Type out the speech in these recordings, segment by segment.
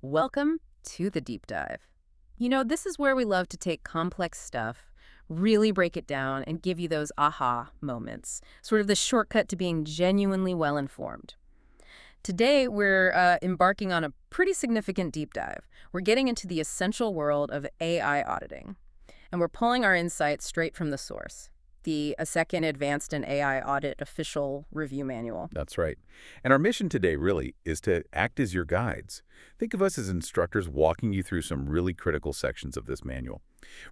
Welcome to the deep dive. This is where we love to take complex stuff, really break it down, and give you those aha moments, sort of the shortcut to being genuinely well informed. Today, we're embarking on a pretty significant deep dive. We're getting into the essential world of AI auditing, and we're pulling our insights straight from the source, the A Second Advanced in AI Audit Official Review Manual. That's right. And our mission today really is to act as your guides. Think of us as instructors walking you through some really critical sections of this manual.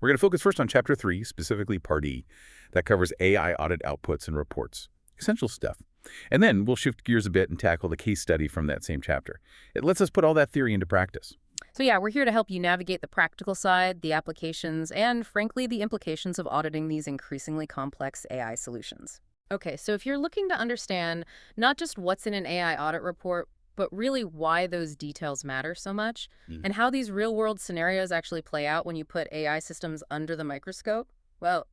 We're going to focus first on Chapter 3, specifically Part E, that covers AI audit outputs and reports. Essential stuff. And then we'll shift gears a bit and tackle the case study from that same chapter. It lets us put all that theory into practice. So yeah, we're here to help you navigate the practical side, the applications, and frankly, the implications of auditing these increasingly complex AI solutions. Okay, so if you're looking to understand not just what's in an AI audit report, but really why those details matter so much, and how these real-world scenarios actually play out when you put AI systems under the microscope, well,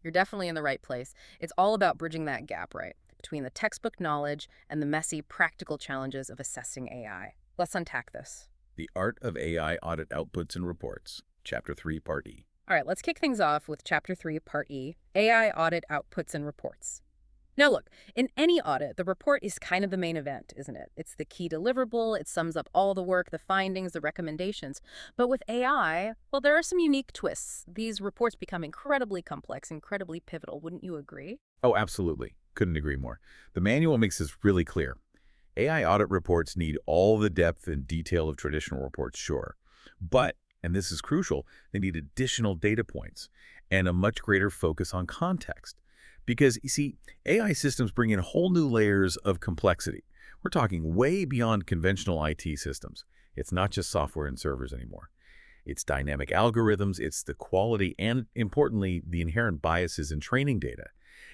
you're definitely in the right place. It's all about bridging that gap, right, between the textbook knowledge and the messy, practical challenges of assessing AI. Let's unpack this. The Art of AI Audit Outputs and Reports, Chapter 3, Part E. All right, let's kick things off with Chapter 3, Part E, AI Audit Outputs and Reports. Now look, in any audit, the report is kind of the main event, isn't it? It's the key deliverable, it sums up all the work, the findings, the recommendations. But with AI, well, there are some unique twists. These reports become incredibly complex, incredibly pivotal, wouldn't you agree? Oh, absolutely. Couldn't agree more. The manual makes this really clear. AI audit reports need all the depth and detail of traditional reports, sure. But, and this is crucial, they need additional data points and a much greater focus on context. Because, you see, AI systems bring in whole new layers of complexity. We're talking way beyond conventional IT systems. It's not just software and servers anymore. It's dynamic algorithms, it's the quality, and importantly, the inherent biases in training data.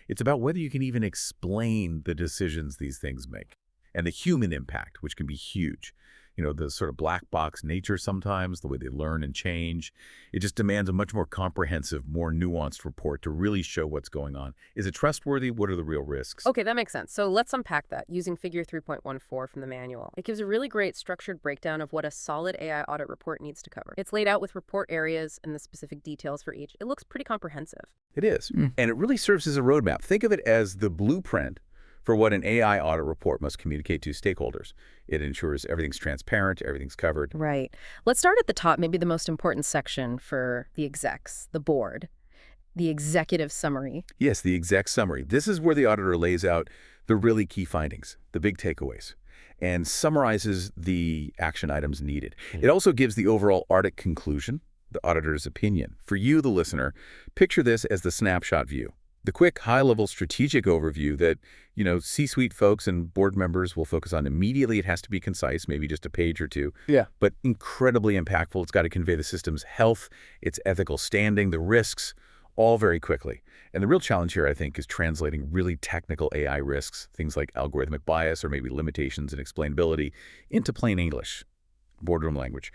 It's about whether you can even explain the decisions these things make. And the human impact, which can be huge. The sort of black box nature sometimes, the way they learn and change. It just demands a much more comprehensive, more nuanced report to really show what's going on. Is it trustworthy? What are the real risks? Okay, that makes sense. So let's unpack that using Figure 3.14 from the manual. It gives a really great structured breakdown of what a solid AI audit report needs to cover. It's laid out with report areas and the specific details for each. It looks pretty comprehensive. It is. And it really serves as a roadmap. Think of it as the blueprint for what an AI audit report must communicate to stakeholders. It ensures everything's transparent, everything's covered. Right. Let's start at the top, maybe the most important section for the execs, the board, the executive summary. Yes, the exec summary. This is where the auditor lays out the really key findings, the big takeaways, and summarizes the action items needed. It also gives the overall audit conclusion, the auditor's opinion. For you, the listener, picture this as the snapshot view. The quick, high-level strategic overview that, C-suite folks and board members will focus on immediately. It has to be concise, maybe just a page or two. Yeah. But incredibly impactful. It's got to convey the system's health, its ethical standing, the risks, all very quickly. And the real challenge here, I think, is translating really technical AI risks, things like algorithmic bias or maybe limitations in explainability, into plain English, boardroom language,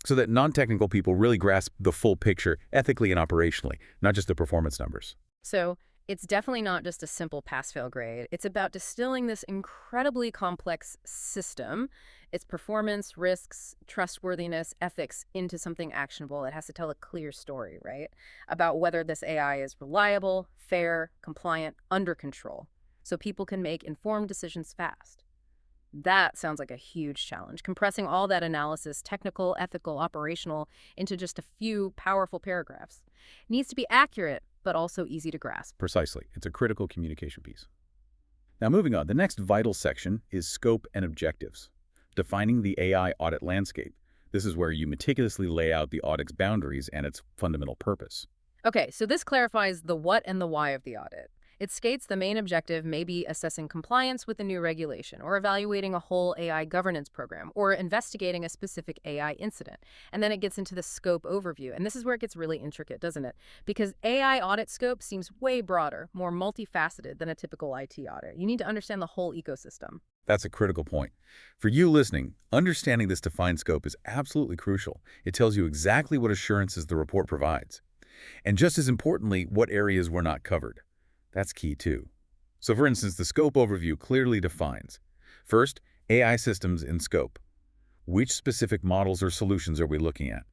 so that non-technical people really grasp the full picture ethically and operationally, not just the performance numbers. So it's definitely not just a simple pass-fail grade. It's about distilling this incredibly complex system, its performance, risks, trustworthiness, ethics, into something actionable. It has to tell a clear story, right? About whether this AI is reliable, fair, compliant, under control, so people can make informed decisions fast. That sounds like a huge challenge, compressing all that analysis, technical, ethical, operational, into just a few powerful paragraphs. It needs to be accurate, but also easy to grasp. Precisely. It's a critical communication piece. Now, moving on, the next vital section is scope and objectives, defining the AI audit landscape. This is where you meticulously lay out the audit's boundaries and its fundamental purpose. Okay, so this clarifies the what and the why of the audit. It states the main objective may be assessing compliance with a new regulation, or evaluating a whole AI governance program, or investigating a specific AI incident. And then it gets into the scope overview. And this is where it gets really intricate, doesn't it? Because AI audit scope seems way broader, more multifaceted than a typical IT audit. You need to understand the whole ecosystem. That's a critical point. For you listening, understanding this defined scope is absolutely crucial. It tells you exactly what assurances the report provides. And just as importantly, what areas were not covered. That's key too. So for instance, the scope overview clearly defines, first, AI systems in scope. Which specific models or solutions are we looking at?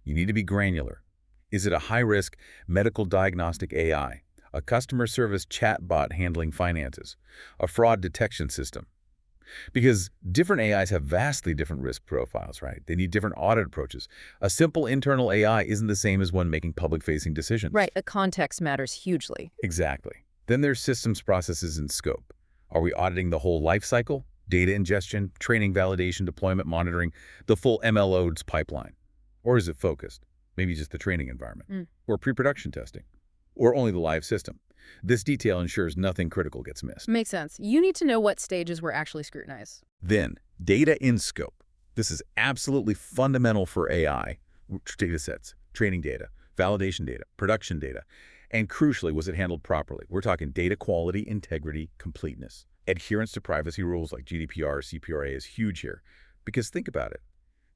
You need to be granular. Is it a high-risk medical diagnostic AI, a customer service chatbot handling finances, a fraud detection system? Because different AIs have vastly different risk profiles, right? They need different audit approaches. A simple internal AI isn't the same as one making public-facing decisions. Right, the context matters hugely. Exactly. Then there's systems, processes, and scope. Are we auditing the whole life cycle? Data ingestion, training, validation, deployment, monitoring, the full MLOps pipeline? Or is it focused? Maybe just the training environment, or pre-production testing, or only the live system. This detail ensures nothing critical gets missed. Makes sense. You need to know what stages were actually scrutinized. Then, data in scope. This is absolutely fundamental for AI. Data sets, training data, validation data, production data, and crucially, was it handled properly? We're talking data quality, integrity, completeness. Adherence to privacy rules like GDPR or CPRA is huge here. Because think about it.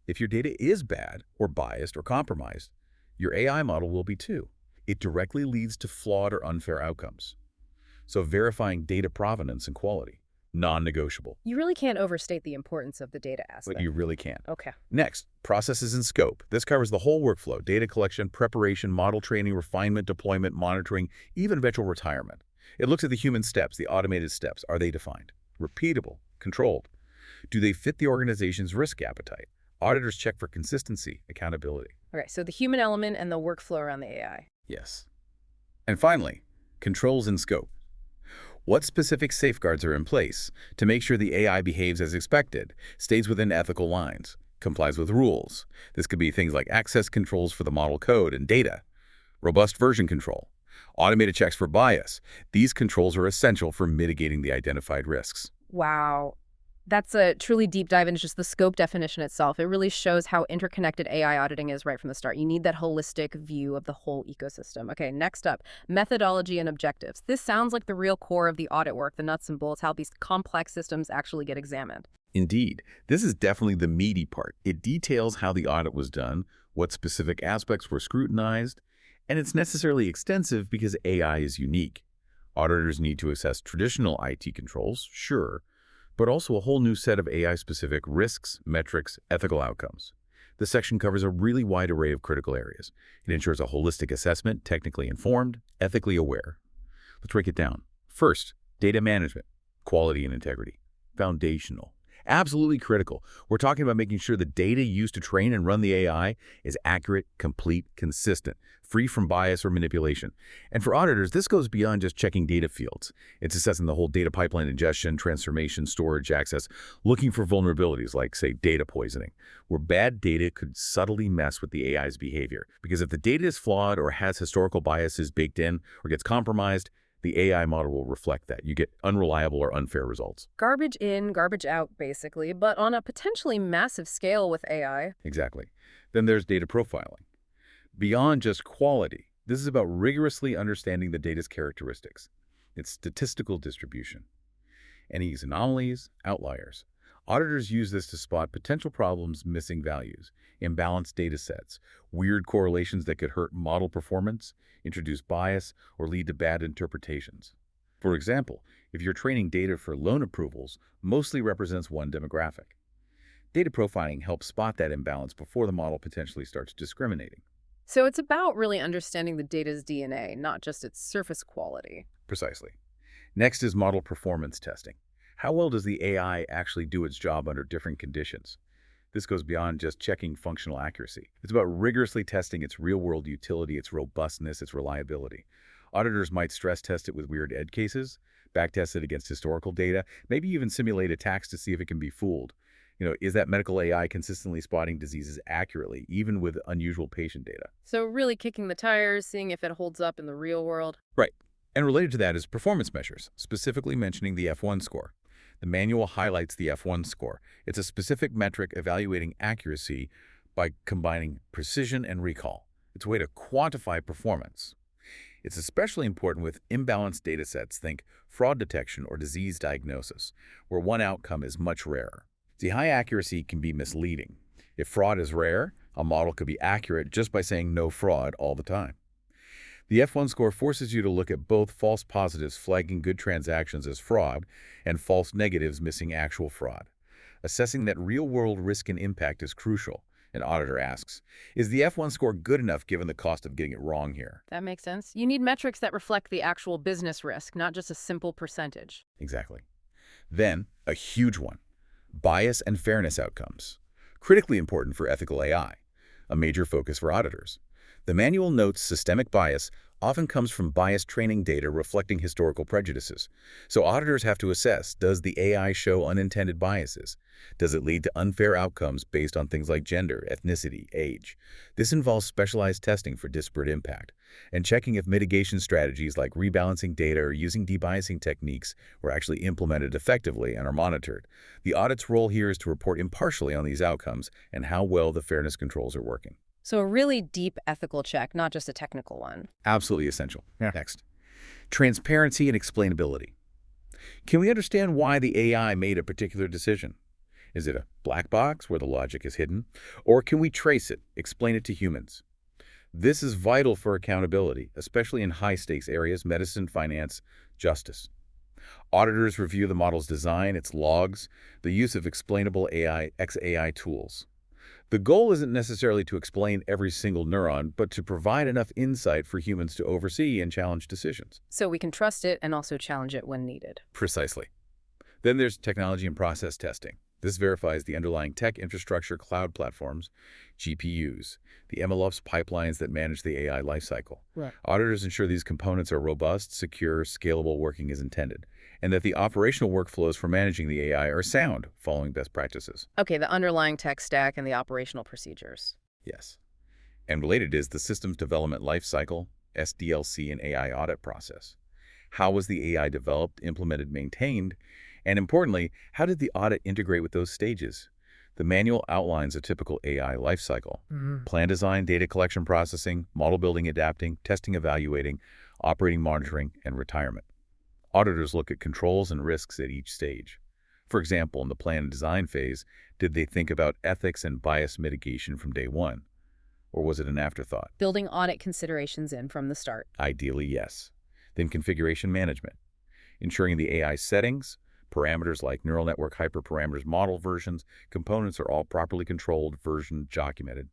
If your data is bad or biased or compromised, your AI model will be too. It directly leads to flawed or unfair outcomes. So verifying data provenance and quality, non-negotiable. You really can't overstate the importance of the data But aspect. you really can't. Okay. Next, processes and scope. This covers the whole workflow: data collection, preparation, model training, refinement, deployment, monitoring, even eventual retirement. It looks at the human steps, the automated steps. Are they defined? Repeatable? Controlled? Do they fit the organization's risk appetite? Auditors check for consistency, accountability. Okay, so the human element and the workflow around the AI. Yes. And finally, controls and scope. What specific safeguards are in place to make sure the AI behaves as expected, stays within ethical lines, complies with rules? This could be things like access controls for the model code and data, robust version control, automated checks for bias. These controls are essential for mitigating the identified risks. Wow. That's a truly deep dive into just the scope definition itself. It really shows how interconnected AI auditing is right from the start. You need that holistic view of the whole ecosystem. Okay, next up, methodology and objectives. This sounds like the real core of the audit work, the nuts and bolts, how these complex systems actually get examined. Indeed, this is definitely the meaty part. It details how the audit was done, what specific aspects were scrutinized, and it's necessarily extensive because AI is unique. Auditors need to assess traditional IT controls, sure, but also a whole new set of AI-specific risks, metrics, ethical outcomes. This section covers a really wide array of critical areas. It ensures a holistic assessment, technically informed, ethically aware. Let's break it down. First, data management, quality and integrity. Foundational. Absolutely critical. We're talking about making sure the data used to train and run the AI is accurate, complete, consistent, free from bias or manipulation. And for auditors, this goes beyond just checking data fields. It's assessing the whole data pipeline ingestion, transformation, storage, access, looking for vulnerabilities like, say, data poisoning, where bad data could subtly mess with the AI's behavior. Because if the data is flawed or has historical biases baked in or gets compromised, the AI model will reflect that. You get unreliable or unfair results. Garbage in, garbage out, basically, but on a potentially massive scale with AI. Exactly. Then there's data profiling. Beyond just quality, this is about rigorously understanding the data's characteristics, its statistical distribution, any anomalies, outliers. Auditors use this to spot potential problems, missing values, imbalanced data sets, weird correlations that could hurt model performance, introduce bias, or lead to bad interpretations. For example, if your training data for loan approvals mostly represents one demographic, data profiling helps spot that imbalance before the model potentially starts discriminating. So it's about really understanding the data's DNA, not just its surface quality. Precisely. Next is model performance testing. How well does the AI actually do its job under different conditions? This goes beyond just checking functional accuracy. It's about rigorously testing its real-world utility, its robustness, its reliability. Auditors might stress test it with weird edge cases, backtest it against historical data, maybe even simulate attacks to see if it can be fooled. Is that medical AI consistently spotting diseases accurately, even with unusual patient data? So really kicking the tires, seeing if it holds up in the real world. Right. And related to that is performance measures, specifically mentioning the F1 score. The manual highlights the F1 score. It's a specific metric evaluating accuracy by combining precision and recall. It's a way to quantify performance. It's especially important with imbalanced data sets, think fraud detection or disease diagnosis, where one outcome is much rarer. See, high accuracy can be misleading. If fraud is rare, a model could be accurate just by saying no fraud all the time. The F1 score forces you to look at both false positives flagging good transactions as fraud and false negatives missing actual fraud. Assessing that real-world risk and impact is crucial. An auditor asks, is the F1 score good enough given the cost of getting it wrong here? That makes sense. You need metrics that reflect the actual business risk, not just a simple percentage. Exactly. Then, a huge one, bias and fairness outcomes. Critically important for ethical AI, a major focus for auditors. The manual notes systemic bias often comes from biased training data reflecting historical prejudices. So auditors have to assess, does the AI show unintended biases? Does it lead to unfair outcomes based on things like gender, ethnicity, age? This involves specialized testing for disparate impact, and checking if mitigation strategies like rebalancing data or using debiasing techniques were actually implemented effectively and are monitored. The audit's role here is to report impartially on these outcomes and how well the fairness controls are working. So a really deep ethical check, not just a technical one. Absolutely essential. Yeah. Next, transparency and explainability. Can we understand why the AI made a particular decision? Is it a black box where the logic is hidden? Or can we trace it, explain it to humans? This is vital for accountability, especially in high-stakes areas, medicine, finance, justice. Auditors review the model's design, its logs, the use of explainable AI, XAI tools. The goal isn't necessarily to explain every single neuron, but to provide enough insight for humans to oversee and challenge decisions. So we can trust it and also challenge it when needed. Precisely. Then there's technology and process testing. This verifies the underlying tech infrastructure cloud platforms, GPUs, the MLOps pipelines that manage the AI lifecycle. Right. Auditors ensure these components are robust, secure, scalable, working as intended, and that the operational workflows for managing the AI are sound, following best practices. Okay, the underlying tech stack and the operational procedures. Yes. And related is the systems development lifecycle, SDLC, and AI audit process. How was the AI developed, implemented, maintained? And importantly, how did the audit integrate with those stages? The manual outlines a typical AI lifecycle. Plan design, data collection processing, model building, adapting, testing, evaluating, operating, monitoring, and retirement. Auditors look at controls and risks at each stage. For example, in the plan and design phase, did they think about ethics and bias mitigation from day one? Or was it an afterthought? Building audit considerations in from the start. Ideally, yes. Then configuration management, ensuring the AI settings, parameters like neural network hyperparameters, model versions, components are all properly controlled, versioned, documented.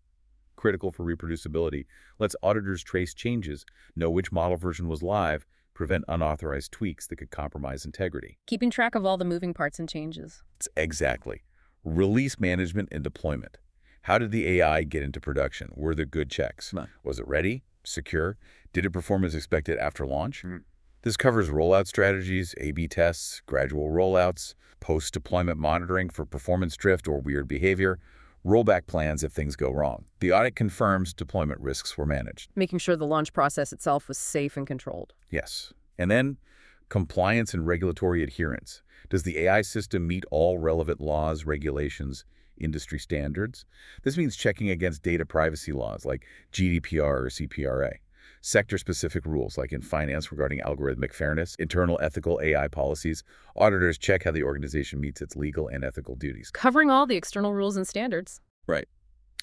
Critical for reproducibility, lets auditors trace changes, know which model version was live, prevent unauthorized tweaks that could compromise integrity. Keeping track of all the moving parts and changes. Exactly. Release management and deployment. How did the AI get into production? Were there good checks? Was it ready? Secure? Did it perform as expected after launch? This covers rollout strategies, A/B tests, gradual rollouts, post-deployment monitoring for performance drift or weird behavior, rollback plans if things go wrong. The audit confirms deployment risks were managed. Making sure the launch process itself was safe and controlled. Yes. And then, compliance and regulatory adherence. Does the AI system meet all relevant laws, regulations, industry standards? This means checking against data privacy laws like GDPR or CPRA. Sector-specific rules, like in finance regarding algorithmic fairness, internal ethical AI policies. Auditors check how the organization meets its legal and ethical duties. Covering all the external rules and standards. Right.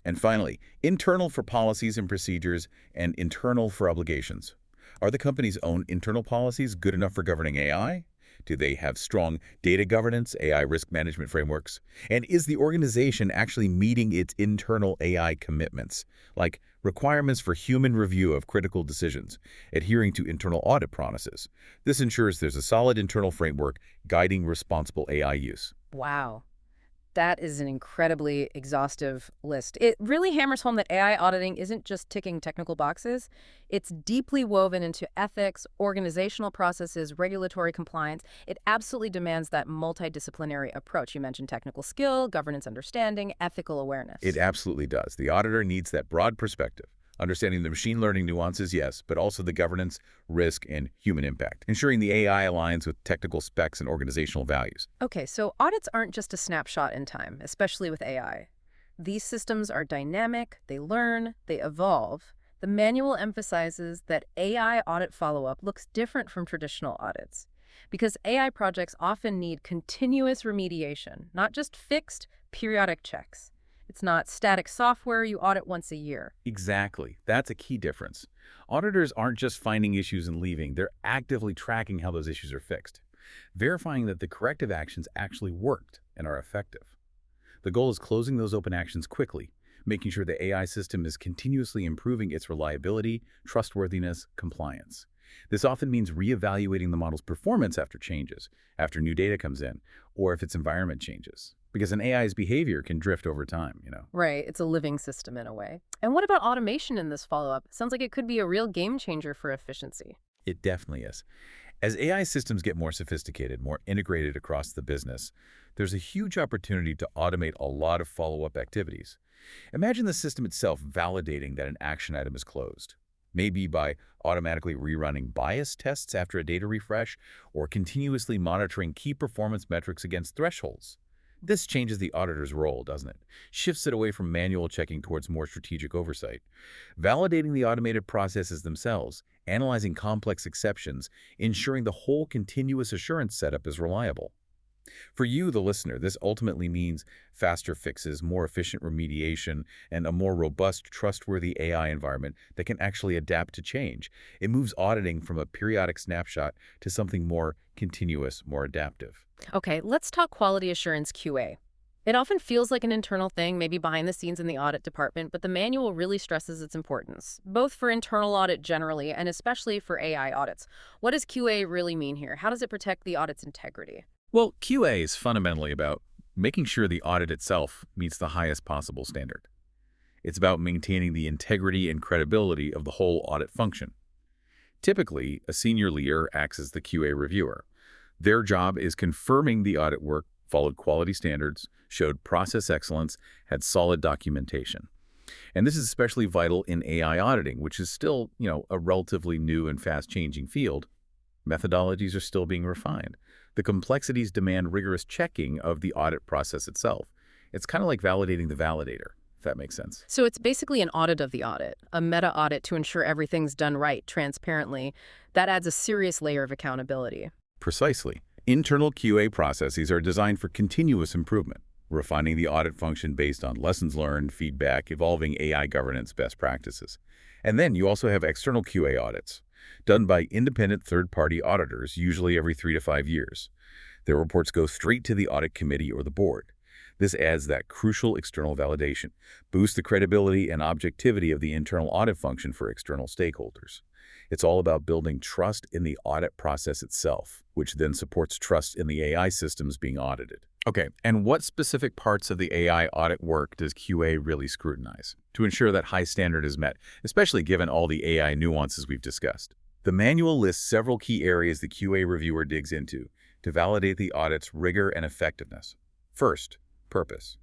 And finally, internal for policies and procedures and internal for obligations. Are the company's own internal policies good enough for governing AI? Do they have strong data governance, AI risk management frameworks? And is the organization actually meeting its internal AI commitments, like requirements for human review of critical decisions, adhering to internal audit promises? This ensures there's a solid internal framework guiding responsible AI use. Wow. That is an incredibly exhaustive list. It really hammers home that AI auditing isn't just ticking technical boxes. It's deeply woven into ethics, organizational processes, regulatory compliance. It absolutely demands that multidisciplinary approach. You mentioned technical skill, governance understanding, ethical awareness. It absolutely does. The auditor needs that broad perspective. Understanding the machine learning nuances, yes, but also the governance, risk, and human impact, ensuring the AI aligns with technical specs and organizational values. Okay, so audits aren't just a snapshot in time, especially with AI. These systems are dynamic, they learn, they evolve. The manual emphasizes that AI audit follow-up looks different from traditional audits because AI projects often need continuous remediation, not just fixed, periodic checks. It's not static software you audit once a year. Exactly. That's a key difference. Auditors aren't just finding issues and leaving. They're actively tracking how those issues are fixed, verifying that the corrective actions actually worked and are effective. The goal is closing those open actions quickly, making sure the AI system is continuously improving its reliability, trustworthiness, compliance. This often means reevaluating the model's performance after changes, after new data comes in, or if its environment changes. Because an AI's behavior can drift over time. Right, it's a living system in a way. And what about automation in this follow-up? Sounds like it could be a real game changer for efficiency. It definitely is. As AI systems get more sophisticated, more integrated across the business, there's a huge opportunity to automate a lot of follow-up activities. Imagine the system itself validating that an action item is closed, maybe by automatically rerunning bias tests after a data refresh or continuously monitoring key performance metrics against thresholds. This changes the auditor's role, doesn't it? Shifts it away from manual checking towards more strategic oversight. Validating the automated processes themselves, analyzing complex exceptions, ensuring the whole continuous assurance setup is reliable. For you, the listener, this ultimately means faster fixes, more efficient remediation, and a more robust, trustworthy AI environment that can actually adapt to change. It moves auditing from a periodic snapshot to something more continuous, more adaptive. Okay, let's talk quality assurance QA. It often feels like an internal thing, maybe behind the scenes in the audit department, but the manual really stresses its importance, both for internal audit generally and especially for AI audits. What does QA really mean here? How does it protect the audit's integrity? Well, QA is fundamentally about making sure the audit itself meets the highest possible standard. It's about maintaining the integrity and credibility of the whole audit function. Typically, a senior leader acts as the QA reviewer. Their job is confirming the audit work followed quality standards, showed process excellence, had solid documentation. And this is especially vital in AI auditing, which is still, a relatively new and fast-changing field. Methodologies are still being refined. The complexities demand rigorous checking of the audit process itself. It's kind of like validating the validator, if that makes sense. So it's basically an audit of the audit, a meta audit to ensure everything's done right, transparently. That adds a serious layer of accountability. Precisely. Internal QA processes are designed for continuous improvement, refining the audit function based on lessons learned, feedback, evolving AI governance best practices. And then you also have external QA audits, done by independent third-party auditors, usually every 3 to 5 years. Their reports go straight to the audit committee or the board. This adds that crucial external validation, boosts the credibility and objectivity of the internal audit function for external stakeholders. It's all about building trust in the audit process itself, which then supports trust in the AI systems being audited. Okay, and what specific parts of the AI audit work does QA really scrutinize to ensure that high standard is met, especially given all the AI nuances we've discussed? The manual lists several key areas the QA reviewer digs into to validate the audit's rigor and effectiveness. First, purpose.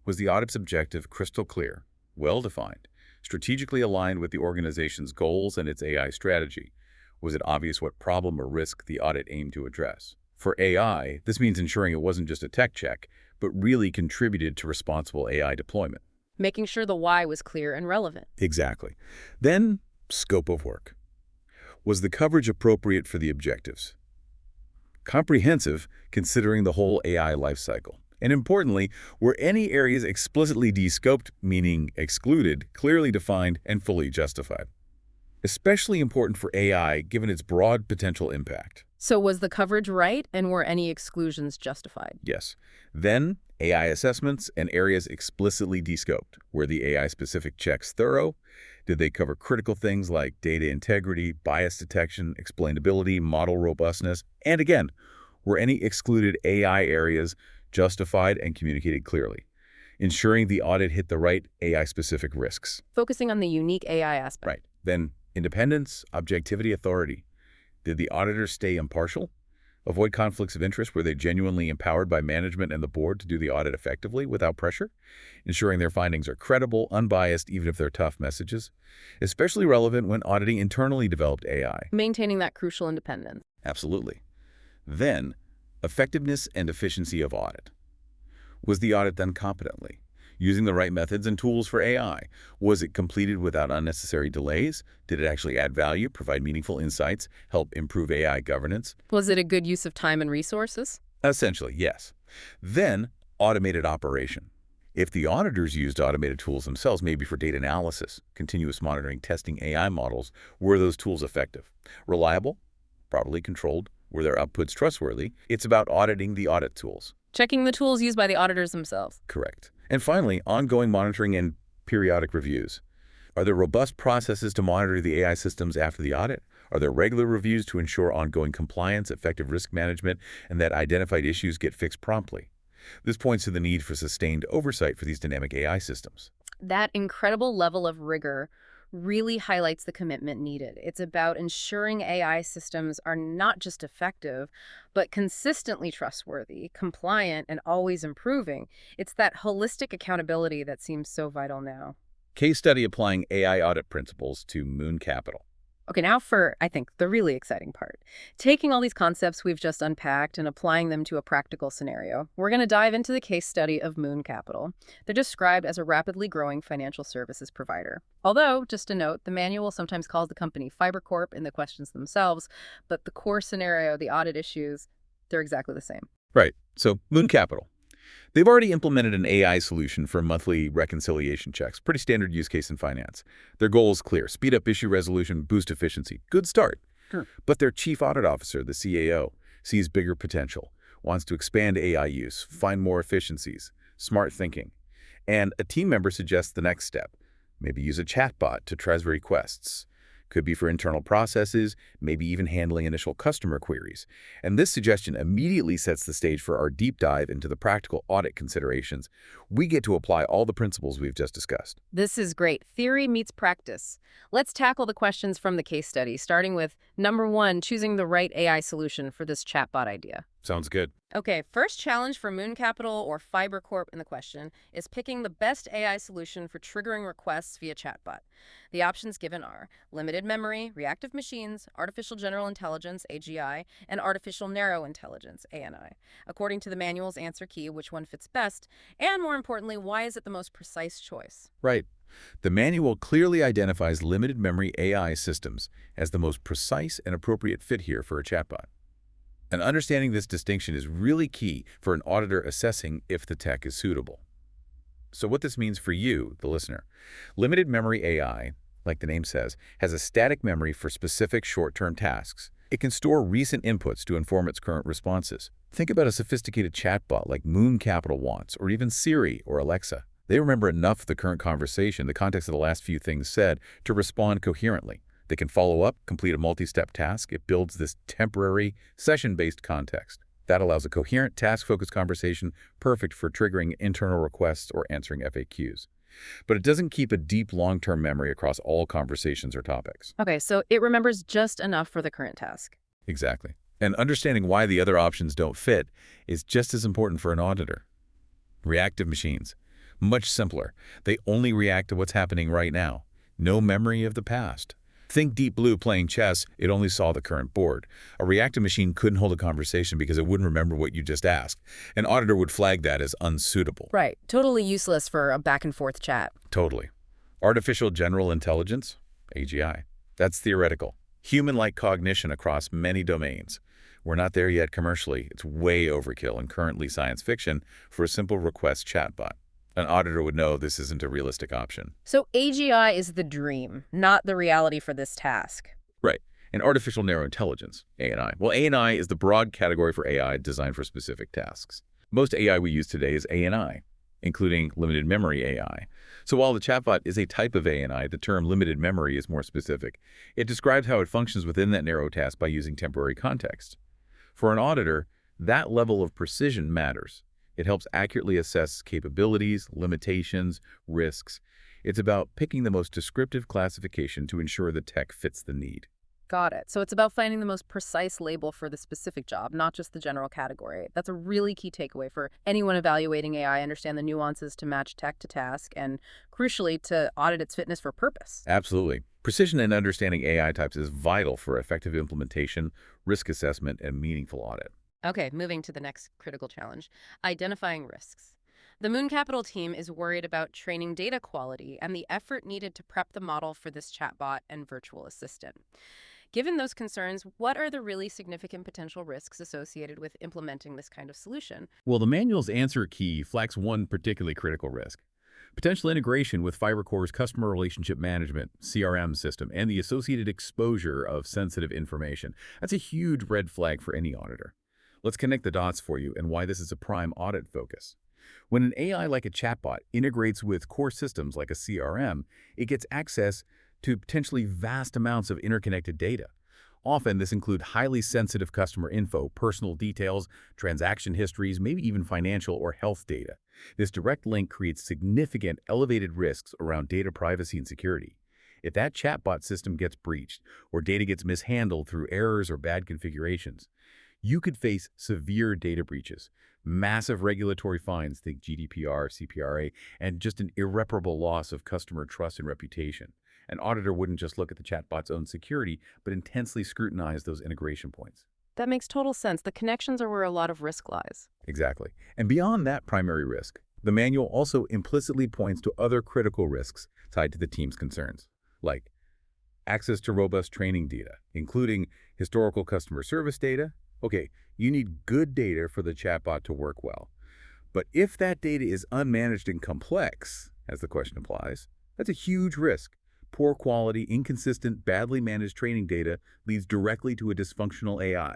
Was the audit's objective crystal clear, well-defined, strategically aligned with the organization's goals and its AI strategy? Was it obvious what problem or risk the audit aimed to address? For AI, this means ensuring it wasn't just a tech check, but really contributed to responsible AI deployment. Making sure the why was clear and relevant. Exactly. Then, scope of work. Was the coverage appropriate for the objectives? Comprehensive, considering the whole AI lifecycle. And importantly, were any areas explicitly de-scoped, meaning excluded, clearly defined, and fully justified? Especially important for AI, given its broad potential impact. So was the coverage right, and were any exclusions justified? Yes. Then, AI assessments and areas explicitly de-scoped. Were the AI-specific checks thorough? Did they cover critical things like data integrity, bias detection, explainability, model robustness? And again, were any excluded AI areas justified and communicated clearly, ensuring the audit hit the right AI-specific risks? Focusing on the unique AI aspect. Right. Then, independence, objectivity, authority. Did the auditors stay impartial? Avoid conflicts of interest? Were they genuinely empowered by management and the board to do the audit effectively without pressure? Ensuring their findings are credible, unbiased, even if they're tough messages. Especially relevant when auditing internally developed AI. Maintaining that crucial independence. Absolutely. Then, effectiveness and efficiency of audit. Was the audit done competently? Using the right methods and tools for AI? Was it completed without unnecessary delays? Did it actually add value, provide meaningful insights, help improve AI governance? Was it a good use of time and resources? Essentially, yes. Then, automated operation. If the auditors used automated tools themselves, maybe for data analysis, continuous monitoring, testing AI models, were those tools effective? Reliable? Properly controlled? Were their outputs trustworthy? It's about auditing the audit tools. Checking the tools used by the auditors themselves. Correct. And finally, ongoing monitoring and periodic reviews. Are there robust processes to monitor the AI systems after the audit? Are there regular reviews to ensure ongoing compliance, effective risk management, and that identified issues get fixed promptly? This points to the need for sustained oversight for these dynamic AI systems. That incredible level of rigor really highlights the commitment needed. It's about ensuring AI systems are not just effective, but consistently trustworthy, compliant, and always improving. It's that holistic accountability that seems so vital now. Case study applying AI audit principles to Moon Capital. Okay, now for, I think, the really exciting part. Taking all these concepts we've just unpacked and applying them to a practical scenario, we're going to dive into the case study of Moon Capital. They're described as a rapidly growing financial services provider. Although, just a note, the manual sometimes calls the company FiberCorp in the questions themselves, but the core scenario, the audit issues, they're exactly the same. Right. So Moon Capital. They've already implemented an AI solution for monthly reconciliation checks, pretty standard use case in finance. Their goal is clear: speed up issue resolution, boost efficiency. Good start. Sure. But their chief audit officer, the CAO, sees bigger potential, wants to expand AI use, find more efficiencies, smart thinking. And a team member suggests the next step: maybe use a chatbot to transfer requests. Could be for internal processes, maybe even handling initial customer queries. And this suggestion immediately sets the stage for our deep dive into the practical audit considerations. We get to apply all the principles we've just discussed. This is great. Theory meets practice. Let's tackle the questions from the case study, starting with number 1, choosing the right AI solution for this chatbot idea. Sounds good. Okay, first challenge for Moon Capital or FiberCorp in the question is picking the best AI solution for triggering requests via chatbot. The options given are limited memory, reactive machines, artificial general intelligence, AGI, and artificial narrow intelligence, ANI. According to the manual's answer key, which one fits best, and more importantly, why is it the most precise choice? Right. The manual clearly identifies limited memory AI systems as the most precise and appropriate fit here for a chatbot. And understanding this distinction is really key for an auditor assessing if the tech is suitable. So what this means for you, the listener: limited memory AI, like the name says, has a static memory for specific short-term tasks. It can store recent inputs to inform its current responses. Think about a sophisticated chatbot like Moon Capital wants, or even Siri or Alexa. They remember enough of the current conversation, the context of the last few things said, to respond coherently. They can follow up, complete a multi-step task. It builds this temporary, session-based context. That allows a coherent, task-focused conversation, perfect for triggering internal requests or answering FAQs. But it doesn't keep a deep long-term memory across all conversations or topics. Okay, so it remembers just enough for the current task. Exactly. And understanding why the other options don't fit is just as important for an auditor. Reactive machines. Much simpler. They only react to what's happening right now. No memory of the past. Think Deep Blue playing chess, it only saw the current board. A reactive machine couldn't hold a conversation because it wouldn't remember what you just asked. An auditor would flag that as unsuitable. Right, totally useless for a back-and-forth chat. Totally. Artificial General Intelligence, AGI. That's theoretical. Human-like cognition across many domains. We're not there yet commercially. It's way overkill and currently science fiction for a simple request chatbot. An auditor would know this isn't a realistic option. So AGI is the dream, not the reality for this task. Right. And artificial narrow intelligence, ANI. Well, ANI is the broad category for AI designed for specific tasks. Most AI we use today is ANI, including limited memory AI. So while the chatbot is a type of ANI, the term limited memory is more specific. It describes how it functions within that narrow task by using temporary context. For an auditor, that level of precision matters. It helps accurately assess capabilities, limitations, risks. It's about picking the most descriptive classification to ensure the tech fits the need. Got it. So it's about finding the most precise label for the specific job, not just the general category. That's a really key takeaway for anyone evaluating AI. Understand the nuances to match tech to task and, crucially, to audit its fitness for purpose. Absolutely. Precision in understanding AI types is vital for effective implementation, risk assessment, and meaningful audit. Okay, moving to the next critical challenge, identifying risks. The Moon Capital team is worried about training data quality and the effort needed to prep the model for this chatbot and virtual assistant. Given those concerns, what are the really significant potential risks associated with implementing this kind of solution? Well, the manual's answer key flags one particularly critical risk: potential integration with FiberCore's customer relationship management, CRM system, and the associated exposure of sensitive information. That's a huge red flag for any auditor. Let's connect the dots for you and why this is a prime audit focus. When an AI like a chatbot integrates with core systems like a CRM, it gets access to potentially vast amounts of interconnected data. Often, this includes highly sensitive customer info, personal details, transaction histories, maybe even financial or health data. This direct link creates significant elevated risks around data privacy and security. If that chatbot system gets breached or data gets mishandled through errors or bad configurations, you could face severe data breaches, massive regulatory fines, think GDPR, CPRA, and just an irreparable loss of customer trust and reputation. An auditor wouldn't just look at the chatbot's own security, but intensely scrutinize those integration points. That makes total sense. The connections are where a lot of risk lies. Exactly. And beyond that primary risk, the manual also implicitly points to other critical risks tied to the team's concerns, like access to robust training data, including historical customer service data. Okay, you need good data for the chatbot to work well. But if that data is unmanaged and complex, as the question implies, that's a huge risk. Poor quality, inconsistent, badly managed training data leads directly to a dysfunctional AI,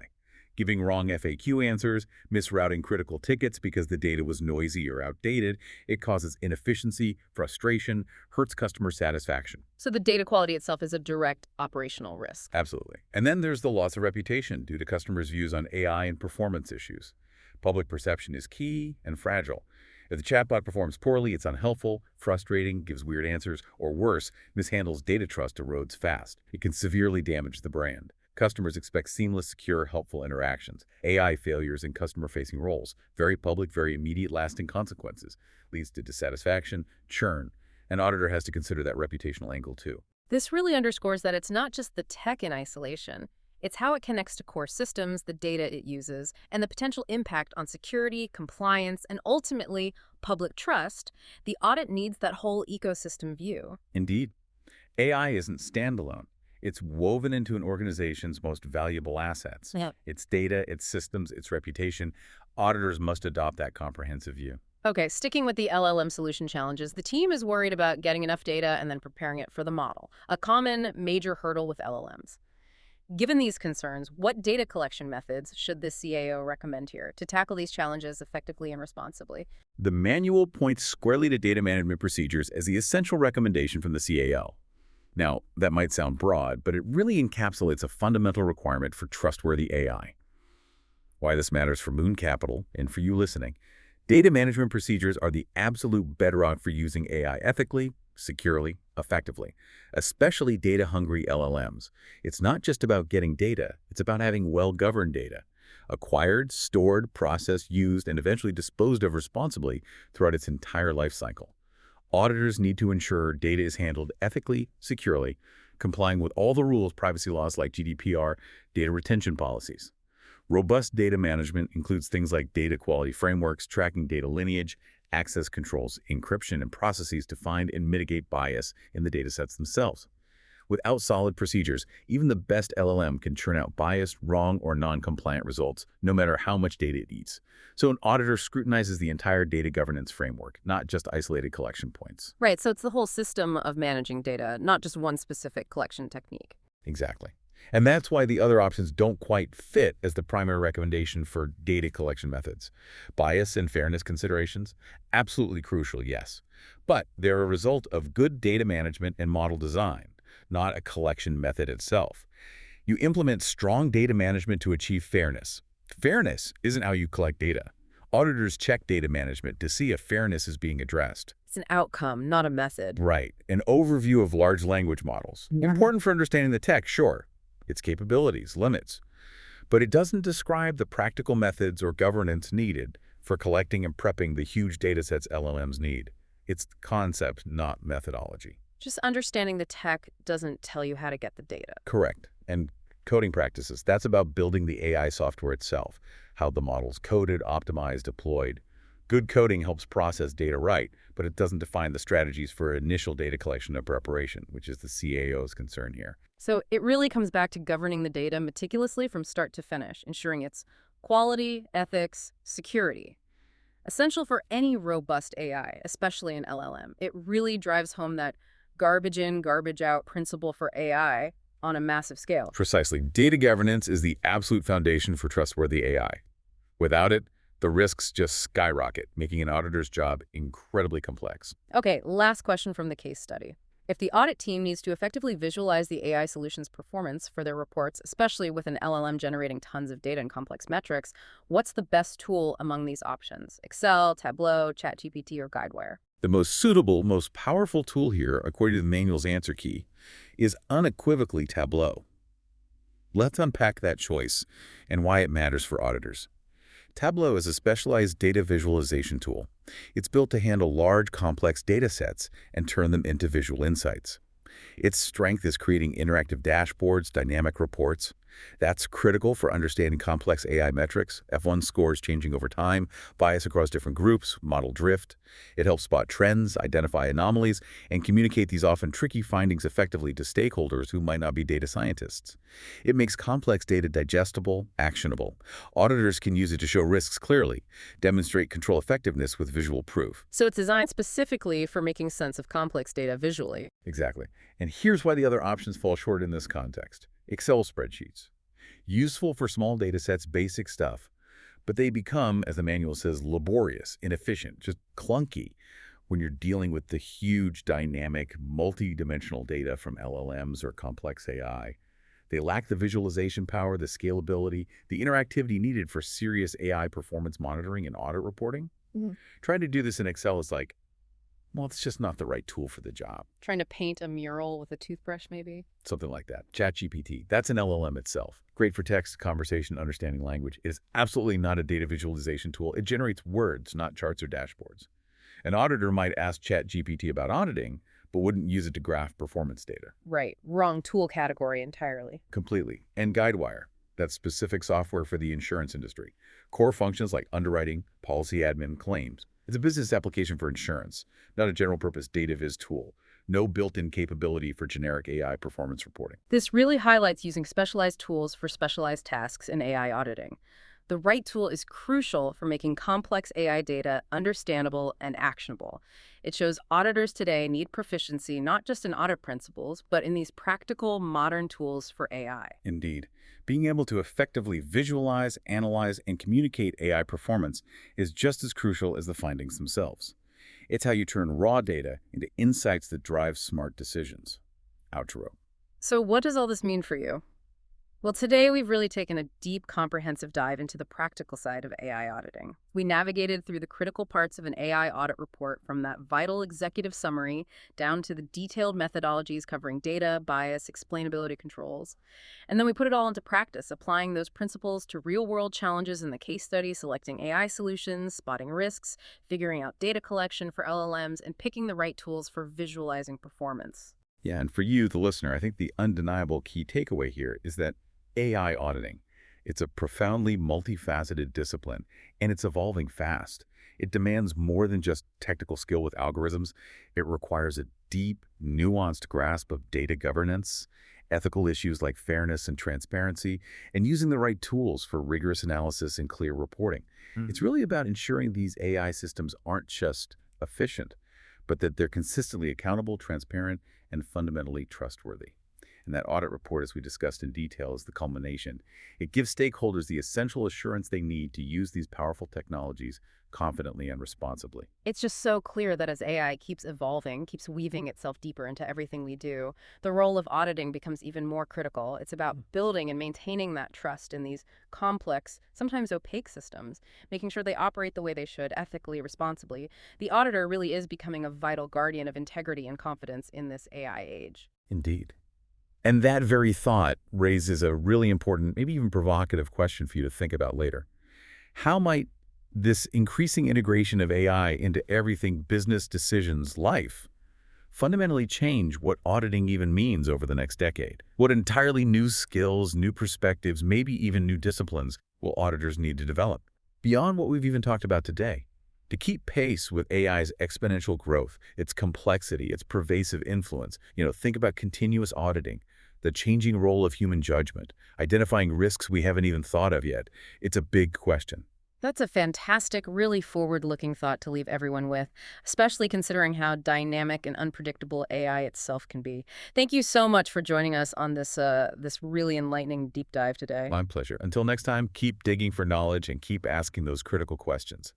giving wrong FAQ answers, misrouting critical tickets because the data was noisy or outdated. It causes inefficiency, frustration, hurts customer satisfaction. So the data quality itself is a direct operational risk. Absolutely. And then there's the loss of reputation due to customers' views on AI and performance issues. Public perception is key and fragile. If the chatbot performs poorly, it's unhelpful, frustrating, gives weird answers, or worse, mishandles data trust erodes fast. It can severely damage the brand. Customers expect seamless, secure, helpful interactions. AI failures in customer-facing roles, very public, very immediate, lasting consequences, leads to dissatisfaction, churn. An auditor has to consider that reputational angle too. This really underscores that it's not just the tech in isolation. It's how it connects to core systems, the data it uses, and the potential impact on security, compliance, and ultimately public trust. The audit needs that whole ecosystem view. Indeed. AI isn't standalone. It's woven into an organization's most valuable assets. Yeah. Its data, its systems, its reputation. Auditors must adopt that comprehensive view. Okay, sticking with the LLM solution challenges, the team is worried about getting enough data and then preparing it for the model, a common major hurdle with LLMs. Given these concerns, what data collection methods should the CAO recommend here to tackle these challenges effectively and responsibly? The manual points squarely to data management procedures as the essential recommendation from the CAO. Now, that might sound broad, but it really encapsulates a fundamental requirement for trustworthy AI. Why this matters for Moon Capital and for you listening, data management procedures are the absolute bedrock for using AI ethically, securely, effectively, especially data-hungry LLMs. It's not just about getting data, it's about having well-governed data, acquired, stored, processed, used, and eventually disposed of responsibly throughout its entire life cycle. Auditors need to ensure data is handled ethically, securely, complying with all the rules, privacy laws like GDPR, data retention policies. Robust data management includes things like data quality frameworks, tracking data lineage, access controls, encryption, and processes to find and mitigate bias in the datasets themselves. Without solid procedures, even the best LLM can churn out biased, wrong, or non-compliant results, no matter how much data it eats. So an auditor scrutinizes the entire data governance framework, not just isolated collection points. Right, so it's the whole system of managing data, not just one specific collection technique. Exactly. And that's why the other options don't quite fit as the primary recommendation for data collection methods. Bias and fairness considerations, absolutely crucial, yes. But they're a result of good data management and model design, not a collection method itself. You implement strong data management to achieve fairness. Fairness isn't how you collect data. Auditors check data management to see if fairness is being addressed. It's an outcome, not a method. Right. An overview of large language models. Important for understanding the tech, sure. Its capabilities, limits. But it doesn't describe the practical methods or governance needed for collecting and prepping the huge datasets LLMs need. It's concept, not methodology. Just understanding the tech doesn't tell you how to get the data. Correct. And coding practices, that's about building the AI software itself, how the model's coded, optimized, deployed. Good coding helps process data right, but it doesn't define the strategies for initial data collection and preparation, which is the CAO's concern here. So it really comes back to governing the data meticulously from start to finish, ensuring its quality, ethics, security. Essential for any robust AI, especially an LLM. It really drives home that garbage in, garbage out principle for AI on a massive scale. Precisely. Data governance is the absolute foundation for trustworthy AI. Without it, the risks just skyrocket, making an auditor's job incredibly complex. Okay, last question from the case study. If the audit team needs to effectively visualize the AI solution's performance for their reports, especially with an LLM generating tons of data and complex metrics, what's the best tool among these options? Excel, Tableau, ChatGPT, or Guidewire? The most suitable, most powerful tool here, according to the manual's answer key, is unequivocally Tableau. Let's unpack that choice and why it matters for auditors. Tableau is a specialized data visualization tool. It's built to handle large, complex data sets and turn them into visual insights. Its strength is creating interactive dashboards, dynamic reports. That's critical for understanding complex AI metrics, F1 scores changing over time, bias across different groups, model drift. It helps spot trends, identify anomalies, and communicate these often tricky findings effectively to stakeholders who might not be data scientists. It makes complex data digestible, actionable. Auditors can use it to show risks clearly, demonstrate control effectiveness with visual proof. So it's designed specifically for making sense of complex data visually. Exactly. And here's why the other options fall short in this context. Excel spreadsheets. Useful for small data sets, basic stuff, but they become, as the manual says, laborious, inefficient, just clunky when you're dealing with the huge, dynamic, multi-dimensional data from LLMs or complex AI. They lack the visualization power, the scalability, the interactivity needed for serious AI performance monitoring and audit reporting. Trying to do this in Excel is like, well, it's just not the right tool for the job. Trying to paint a mural with a toothbrush, maybe? Something like that. ChatGPT, that's an LLM itself. Great for text, conversation, understanding language. It is absolutely not a data visualization tool. It generates words, not charts or dashboards. An auditor might ask ChatGPT about auditing, but wouldn't use it to graph performance data. Right. Wrong tool category entirely. Completely. And Guidewire, that's specific software for the insurance industry. Core functions like underwriting, policy admin, claims. It's a business application for insurance, not a general-purpose data viz tool. No built-in capability for generic AI performance reporting. This really highlights using specialized tools for specialized tasks in AI auditing. The right tool is crucial for making complex AI data understandable and actionable. It shows auditors today need proficiency not just in audit principles, but in these practical, modern tools for AI. Indeed. Being able to effectively visualize, analyze, and communicate AI performance is just as crucial as the findings themselves. It's how you turn raw data into insights that drive smart decisions. Outro. So what does all this mean for you? Well, today we've really taken a deep, comprehensive dive into the practical side of AI auditing. We navigated through the critical parts of an AI audit report, from that vital executive summary down to the detailed methodologies covering data, bias, explainability controls. And then we put it all into practice, applying those principles to real-world challenges in the case study, selecting AI solutions, spotting risks, figuring out data collection for LLMs, and picking the right tools for visualizing performance. Yeah, and for you, the listener, I think the undeniable key takeaway here is that AI auditing, it's a profoundly multifaceted discipline, and it's evolving fast. It demands more than just technical skill with algorithms. It requires a deep, nuanced grasp of data governance, ethical issues like fairness and transparency, and using the right tools for rigorous analysis and clear reporting. It's really about ensuring these AI systems aren't just efficient, but that they're consistently accountable, transparent, and fundamentally trustworthy. And that audit report, as we discussed in detail, is the culmination. It gives stakeholders the essential assurance they need to use these powerful technologies confidently and responsibly. It's just so clear that as AI keeps evolving, keeps weaving itself deeper into everything we do, the role of auditing becomes even more critical. It's about building and maintaining that trust in these complex, sometimes opaque systems, making sure they operate the way they should, ethically, responsibly. The auditor really is becoming a vital guardian of integrity and confidence in this AI age. Indeed. And that very thought raises a really important, maybe even provocative question for you to think about later. How might this increasing integration of AI into everything business decisions, life, fundamentally change what auditing even means over the next decade? What entirely new skills, new perspectives, maybe even new disciplines will auditors need to develop? Beyond what we've even talked about today, to keep pace with AI's exponential growth, its complexity, its pervasive influence, think about continuous auditing, the changing role of human judgment, identifying risks we haven't even thought of yet. It's a big question. That's a fantastic, really forward-looking thought to leave everyone with, especially considering how dynamic and unpredictable AI itself can be. Thank you so much for joining us on this really enlightening deep dive today. My pleasure. Until next time, keep digging for knowledge and keep asking those critical questions.